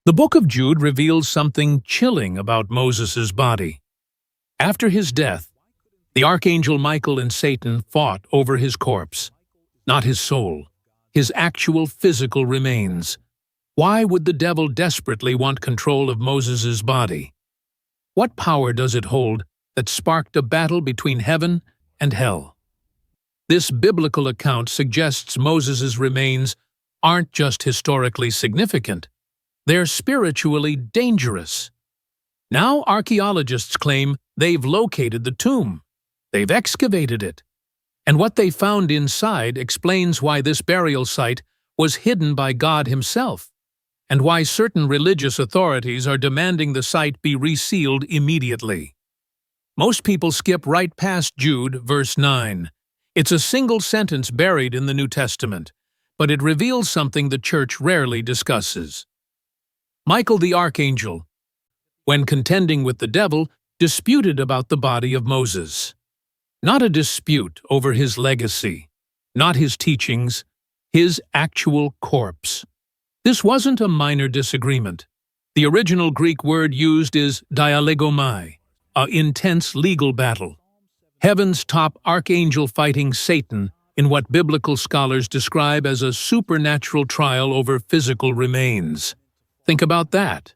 The book of Jude reveals something chilling about Moses' body. After his death, the archangel Michael and Satan fought over his corpse, not his soul, his actual physical remains. Why would the devil desperately want control of Moses' body? What power does it hold that sparked a battle between heaven and hell? This biblical account suggests Moses' remains aren't just historically significant, they're spiritually dangerous. Now archaeologists claim they've located the tomb. They've excavated it. And what they found inside explains why this burial site was hidden by God Himself, and why certain religious authorities are demanding the site be resealed immediately. Most people skip right past Jude, verse 9. It's a single sentence buried in the New Testament, but it reveals something the church rarely discusses. Michael the archangel, when contending with the devil, disputed about the body of Moses. Not a dispute over his legacy, not his teachings, his actual corpse. This wasn't a minor disagreement. The original Greek word used is dialegomai, an intense legal battle. Heaven's top archangel fighting Satan in what biblical scholars describe as a supernatural trial over physical remains. Think about that.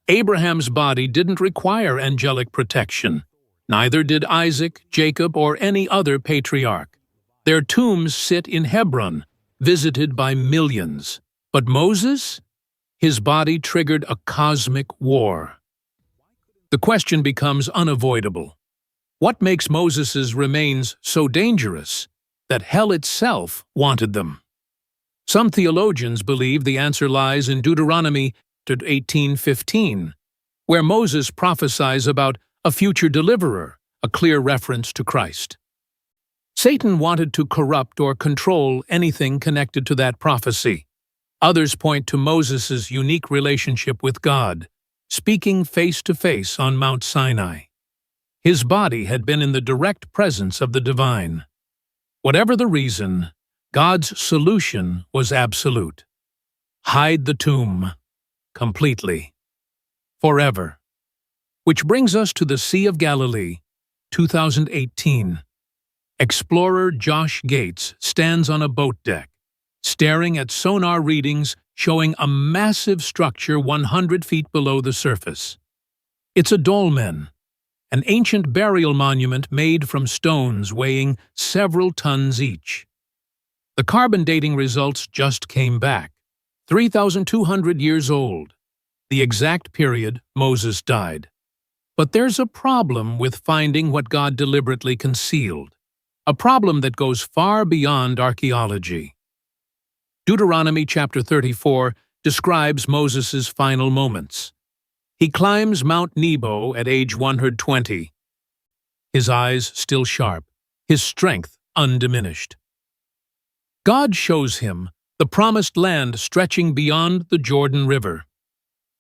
Abraham's body didn't require angelic protection. Neither did Isaac, Jacob, or any other patriarch. Their tombs sit in Hebron, visited by millions. But Moses? His body triggered a cosmic war. The question becomes unavoidable. What makes Moses' remains so dangerous that hell itself wanted them? Some theologians believe the answer lies in Deuteronomy 18:15, where Moses prophesies about a future deliverer, a clear reference to Christ. Satan wanted to corrupt or control anything connected to that prophecy. Others point to Moses' unique relationship with God, speaking face-to-face on Mount Sinai. His body had been in the direct presence of the divine. Whatever the reason, God's solution was absolute. Hide the tomb. Completely. Forever. Which brings us to the Sea of Galilee, 2018. Explorer Josh Gates stands on a boat deck, staring at sonar readings showing a massive structure 100 feet below the surface. It's a dolmen, an ancient burial monument made from stones weighing several tons each. The carbon dating results just came back. 3,200 years old, the exact period Moses died. But there's a problem with finding what God deliberately concealed, a problem that goes far beyond archaeology. Deuteronomy chapter 34 describes Moses' final moments. He climbs Mount Nebo at age 120, his eyes still sharp, his strength undiminished. God shows him the promised land stretching beyond the Jordan River.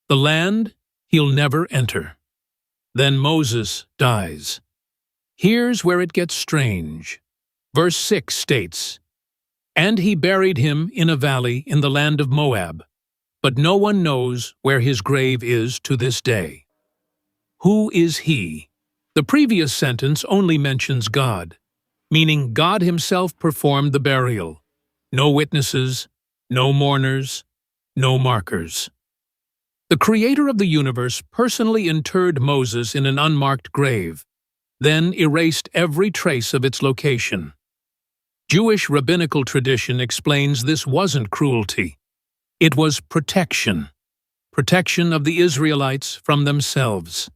The land he'll never enter. Then Moses dies. Here's where it gets strange. Verse 6 states, "And he buried him in a valley in the land of Moab, but no one knows where his grave is to this day." Who is he? The previous sentence only mentions God, meaning God Himself performed the burial. No witnesses, no mourners, no markers. The Creator of the universe personally interred Moses in an unmarked grave, then erased every trace of its location. Jewish rabbinical tradition explains this wasn't cruelty. It was protection. Protection of the Israelites from themselves.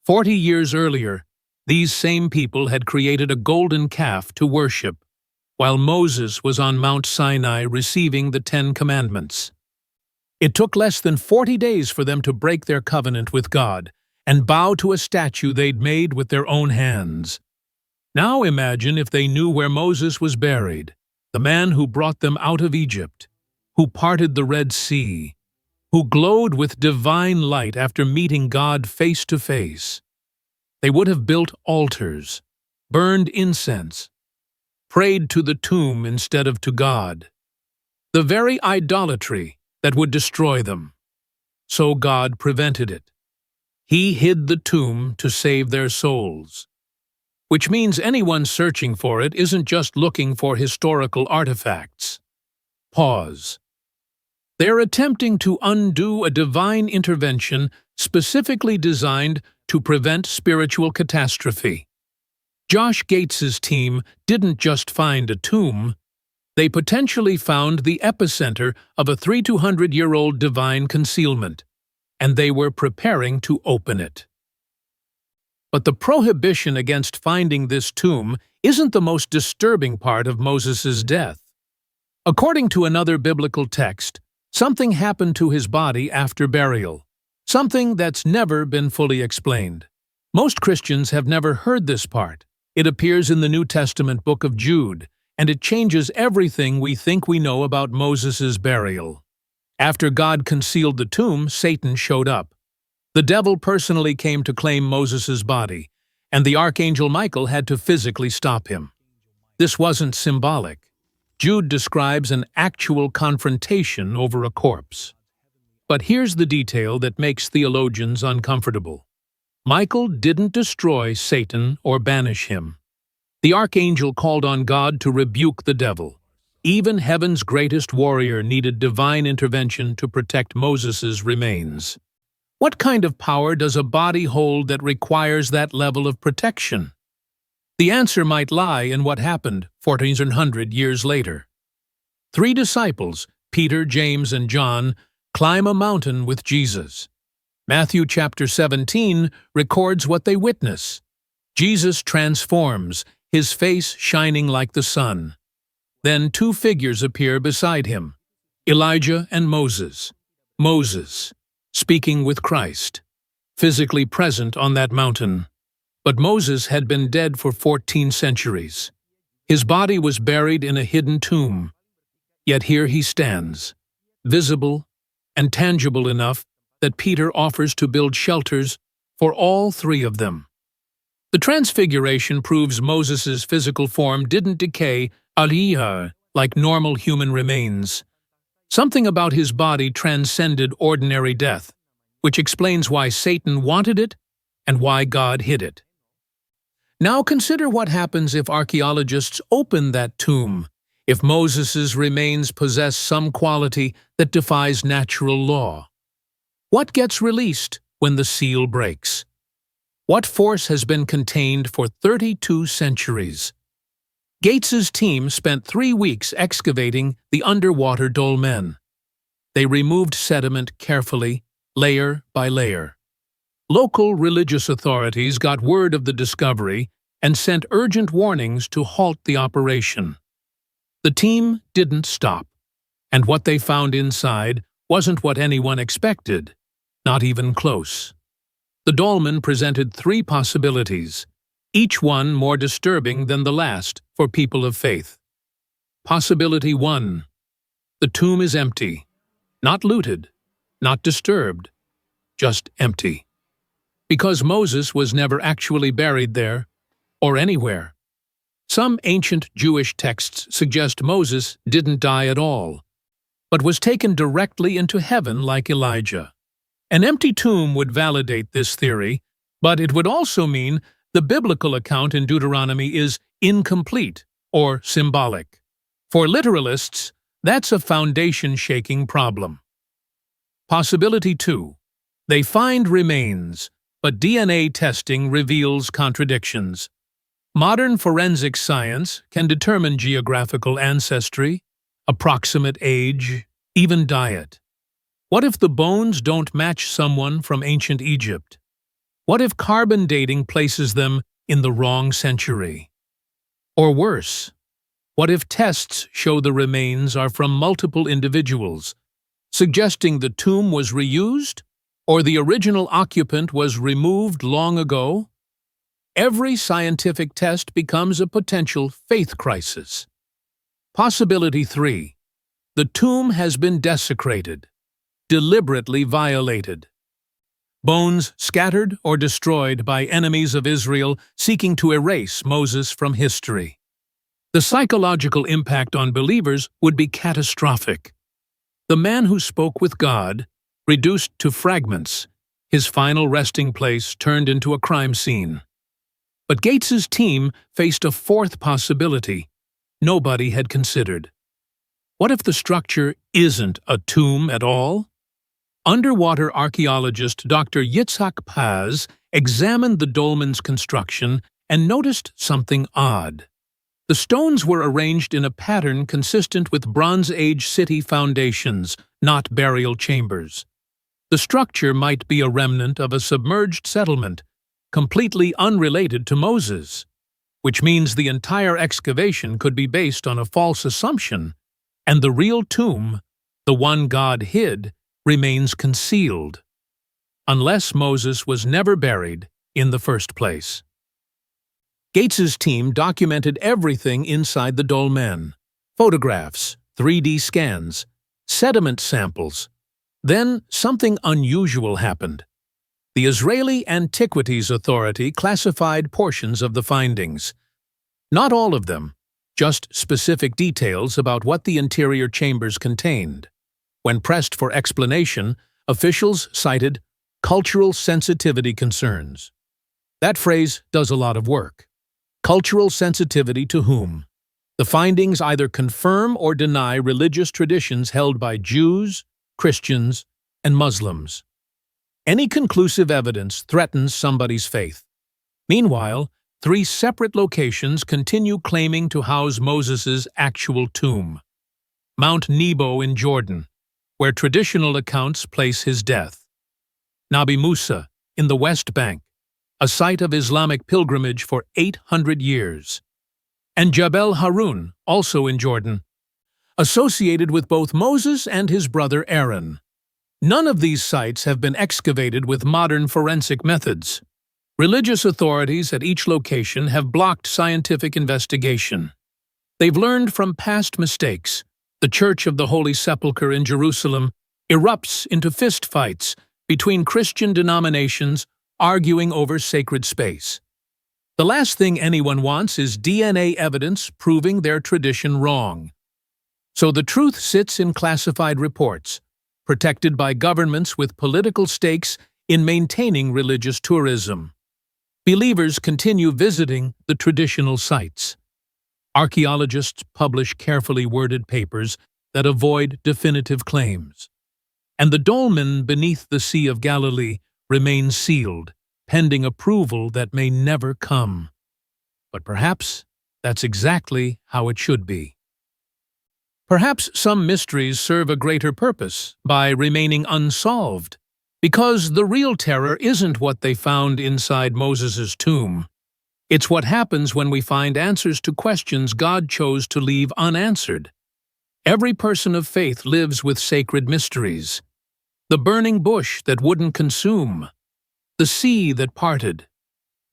40 years earlier, these same people had created a golden calf to worship, while Moses was on Mount Sinai receiving the 10 Commandments. It took less than 40 days for them to break their covenant with God and bow to a statue they'd made with their own hands. Now imagine if they knew where Moses was buried, the man who brought them out of Egypt, who parted the Red Sea, who glowed with divine light after meeting God face to face. They would have built altars, burned incense, prayed to the tomb instead of to God. The very idolatry that would destroy them. so God prevented it. He hid the tomb to save their souls. Which means anyone searching for it isn't just looking for historical artifacts. Pause. They're attempting to undo a divine intervention specifically designed to prevent spiritual catastrophe. Josh Gates's team didn't just find a tomb, they potentially found the epicenter of a 300-year-old divine concealment, and they were preparing to open it. But the prohibition against finding this tomb isn't the most disturbing part of Moses' death. According to another biblical text, something happened to his body after burial, something that's never been fully explained. Most Christians have never heard this part. It appears in the New Testament book of Jude, and it changes everything we think we know about Moses' burial. After God concealed the tomb, Satan showed up. The devil personally came to claim Moses' body, and the archangel Michael had to physically stop him. This wasn't symbolic. Jude describes an actual confrontation over a corpse. But here's the detail that makes theologians uncomfortable. Michael didn't destroy Satan or banish him. The archangel called on God to rebuke the devil. Even heaven's greatest warrior needed divine intervention to protect Moses' remains. What kind of power does a body hold that requires that level of protection? The answer might lie in what happened 1400 years later. 3 disciples, Peter, James, and John, climb a mountain with Jesus. Matthew chapter 17 records what they witness. Jesus transforms, his face shining like the sun. Then 2 figures appear beside him, Elijah and Moses. Moses, speaking with Christ, physically present on that mountain. But Moses had been dead for 14 centuries. His body was buried in a hidden tomb. Yet here he stands, visible and tangible enough that Peter offers to build shelters for all 3 of them. The transfiguration proves Moses' physical form didn't decay aliyah like normal human remains. Something about his body transcended ordinary death, which explains why Satan wanted it and why God hid it. Now consider what happens if archaeologists open that tomb, if Moses' remains possess some quality that defies natural law. What gets released when the seal breaks? What force has been contained for 32 centuries? Gates's team spent 3 weeks excavating the underwater dolmen. They removed sediment carefully, layer by layer. Local religious authorities got word of the discovery and sent urgent warnings to halt the operation. The team didn't stop, and what they found inside wasn't what anyone expected, not even close. The dolmen presented 3 possibilities, each one more disturbing than the last for people of faith. Possibility 1. The tomb is empty, not looted, not disturbed, just empty. Because Moses was never actually buried there, or anywhere. Some ancient Jewish texts suggest Moses didn't die at all, but was taken directly into heaven like Elijah. An empty tomb would validate this theory, but it would also mean the biblical account in Deuteronomy is incomplete or symbolic. For literalists, that's a foundation-shaking problem. Possibility 2. They find remains, but DNA testing reveals contradictions. Modern forensic science can determine geographical ancestry, approximate age, even diet. What if the bones don't match someone from ancient Egypt? What if carbon dating places them in the wrong century? Or worse, what if tests show the remains are from multiple individuals, suggesting the tomb was reused or the original occupant was removed long ago? Every scientific test becomes a potential faith crisis. Possibility 3. The tomb has been desecrated, deliberately violated. Bones scattered or destroyed by enemies of Israel seeking to erase Moses from history. The psychological impact on believers would be catastrophic. The man who spoke with God, reduced to fragments, his final resting place turned into a crime scene. But Gates's team faced a fourth possibility nobody had considered. What if the structure isn't a tomb at all? Underwater archaeologist Dr. Yitzhak Paz examined the dolmen's construction and noticed something odd. The stones were arranged in a pattern consistent with Bronze Age city foundations, not burial chambers. The structure might be a remnant of a submerged settlement, completely unrelated to Moses, which means the entire excavation could be based on a false assumption, and the real tomb, the one God hid, remains concealed, unless Moses was never buried in the first place. Gates's team documented everything inside the dolmen: photographs, 3D scans, sediment samples. Then something unusual happened. The Israeli Antiquities Authority classified portions of the findings. Not all of them, just specific details about what the interior chambers contained. When pressed for explanation, officials cited cultural sensitivity concerns. That phrase does a lot of work. Cultural sensitivity to whom? The findings either confirm or deny religious traditions held by Jews, Christians, and Muslims. Any conclusive evidence threatens somebody's faith. Meanwhile, 3 separate locations continue claiming to house Moses' actual tomb. Mount Nebo in Jordan, where traditional accounts place his death. Nabi Musa in the West Bank, a site of Islamic pilgrimage for 800 years. And Jabal Harun, also in Jordan, associated with both Moses and his brother Aaron. None of these sites have been excavated with modern forensic methods. Religious authorities at each location have blocked scientific investigation. They've learned from past mistakes. The Church of the Holy Sepulchre in Jerusalem erupts into fistfights between Christian denominations arguing over sacred space. The last thing anyone wants is DNA evidence proving their tradition wrong. So the truth sits in classified reports, protected by governments with political stakes in maintaining religious tourism. Believers continue visiting the traditional sites. Archaeologists publish carefully worded papers that avoid definitive claims. And the dolmen beneath the Sea of Galilee remains sealed, pending approval that may never come. But perhaps that's exactly how it should be. Perhaps some mysteries serve a greater purpose by remaining unsolved, because the real terror isn't what they found inside Moses' tomb. It's what happens when we find answers to questions God chose to leave unanswered. Every person of faith lives with sacred mysteries. The burning bush that wouldn't consume, the sea that parted,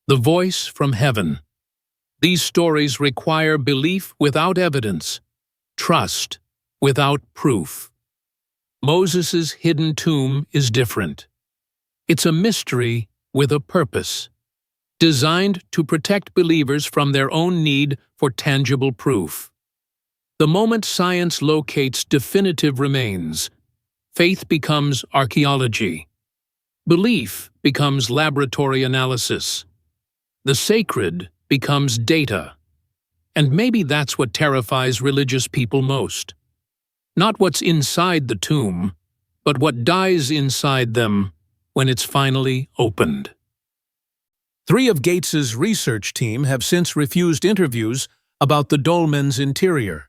the voice from heaven. These stories require belief without evidence, trust without proof. Moses' hidden tomb is different. It's a mystery with a purpose, designed to protect believers from their own need for tangible proof. The moment science locates definitive remains, faith becomes archaeology. Belief becomes laboratory analysis. The sacred becomes data. And maybe that's what terrifies religious people most. Not what's inside the tomb, but what dies inside them when it's finally opened. 3 of Gates's research team have since refused interviews about the dolmen's interior.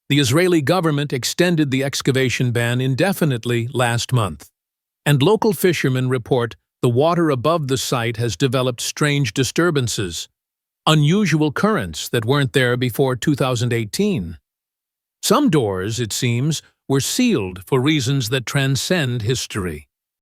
The Israeli government extended the excavation ban indefinitely last month, and local fishermen report the water above the site has developed strange disturbances, unusual currents that weren't there before 2018. Some doors, it seems, were sealed for reasons that transcend history.